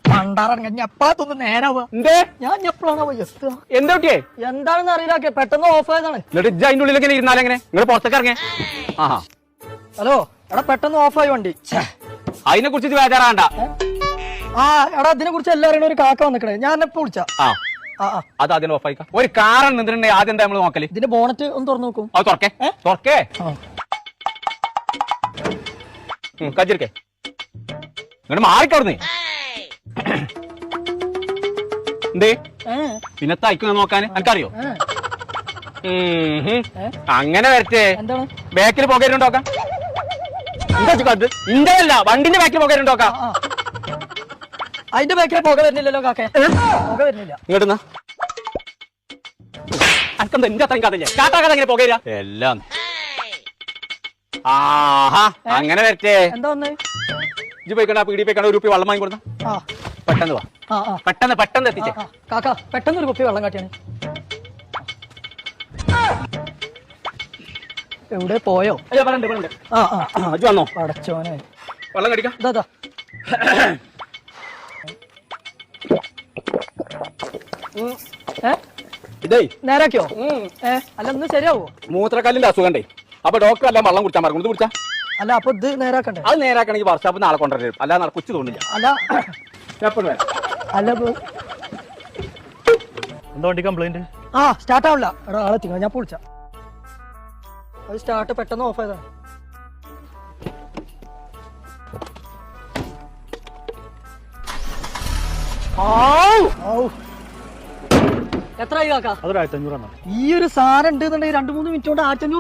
പണ്ടാറങ്ങ എപ്പോഴത്തൊന്ന് നേരാവുക എന്തേ ഞാൻ എപ്പോഴാണോ എത്തുക എന്താ എന്താണെന്ന് അറിയില്ല പെട്ടെന്ന് ഓഫ് ആയതാണ്. എന്നിട്ട് ഇജ്ജ് അതിന്റെ ഉള്ളിലേക്ക് ഇരുന്നാലും എങ്ങനെ നിങ്ങൾ പുറത്തേക്ക് ഇറങ്ങേ? ആഹാ ഹലോ എടാ പെട്ടെന്ന് ഓഫ് ആയി വണ്ടി. അതിനെ കുറിച്ച് ബേജാറാണ്ട. ആ എടാ ഇതിനെ കുറിച്ച് എല്ലാം അറിയണ ഒരു കാക്ക വന്നിക്കണേ. ഞാൻ എപ്പോ വിളിച്ചാ അത് ആദ്യം ഓഫ് ആയിക്കാം. ഒരു കാറാണ് നിന്നിട്ടുണ്ടെങ്കിൽ ആദ്യം എന്താ നമ്മൾ നോക്കല്? ഇതിന്റെ ബോണറ്റ് ഒന്ന് തുറന്നു നോക്കും. അത് തുറക്കേ തുറക്കേ കജ്ജിരിക്കേ ഇങ്ങോട്ട് മാറിക്കവിടുന്നേ. എന്തേ പിന്നെ തയ്ക്കുന്ന നോക്കാൻ എനിക്കറിയോ? അങ്ങനെ വരട്ടെ. എന്താണ് ബാക്കിൽ പോകരുണ്ടോക്കാം? ഇന്റല്ല വണ്ടിന്റെ ബാക്കിൽ പോകരുണ്ടോക്കാം? അതിന്റെ ബാക്കിൽ പുക വരുന്നില്ലല്ലോ കാക്ക. പുക വരുന്നില്ല. ഇങ്ങോട്ട് അനക്കെന്താ എന്റെ അത്രയും കഥ കാട്ടാക്കാതെ എങ്ങനെ പോകരുക എല്ലാം. ആഹാ അങ്ങനെ വരട്ടെ. എന്താ വന്നേ? ഇജ്ജ് പോയിക്കണ്ട പീടി പോയിക്കണ്ട ഒരു കുപ്പി വെള്ളം വാങ്ങി കൊടുത്ത പെട്ടെന്ന് വാ. പെട്ടെന്ന് എത്തിച്ചേ കാക്ക. പെട്ടെന്ന് ഒരു കുപ്പി വെള്ളം കാട്ടിയാണ്. എവിടെ പോയോ? വന്നോ അടച്ചോനെ വെള്ളം കടിക്കാം. ഇതാ ഇതേ നേരാക്കിയോ? അല്ല ഒന്ന് ശരിയാവോ? മൂത്രക്കല്ലിന്റെ അസുഖണ്ടേ. അപ്പൊ ഡോക്ടർ എല്ലാം വെള്ളം കുടിച്ചാൽ മറക്കും. ഇത് കുടിച്ചാ അല്ല അപ്പൊ ഇത് നേരാക്കണ്ടേ? അത് നേരാക്കണമെങ്കിൽ വർഷാപ്പ് നാളെ കൊണ്ടുവരും. അല്ലാതെ നാളെ കൊച്ചു തോന്നില്ല. അല്ല അല്ല എന്താ വണ്ടി കംപ്ലൈന്റ്? സ്റ്റാർട്ട് ആവില്ല. എടാ ആളെ എത്തിക്കണം. ഞാൻ പൊളിച്ച അത് സ്റ്റാർട്ട് പെട്ടെന്ന് ഓഫ് ആയതാണ്. എത്രയായി കാക്ക? അതൊരു 1500 ആണ്. ഈ ഒരു സാധനം ഉണ്ട് എന്നുണ്ടെങ്കിൽ 2-3 മിനിറ്റ് കൊണ്ട് 1500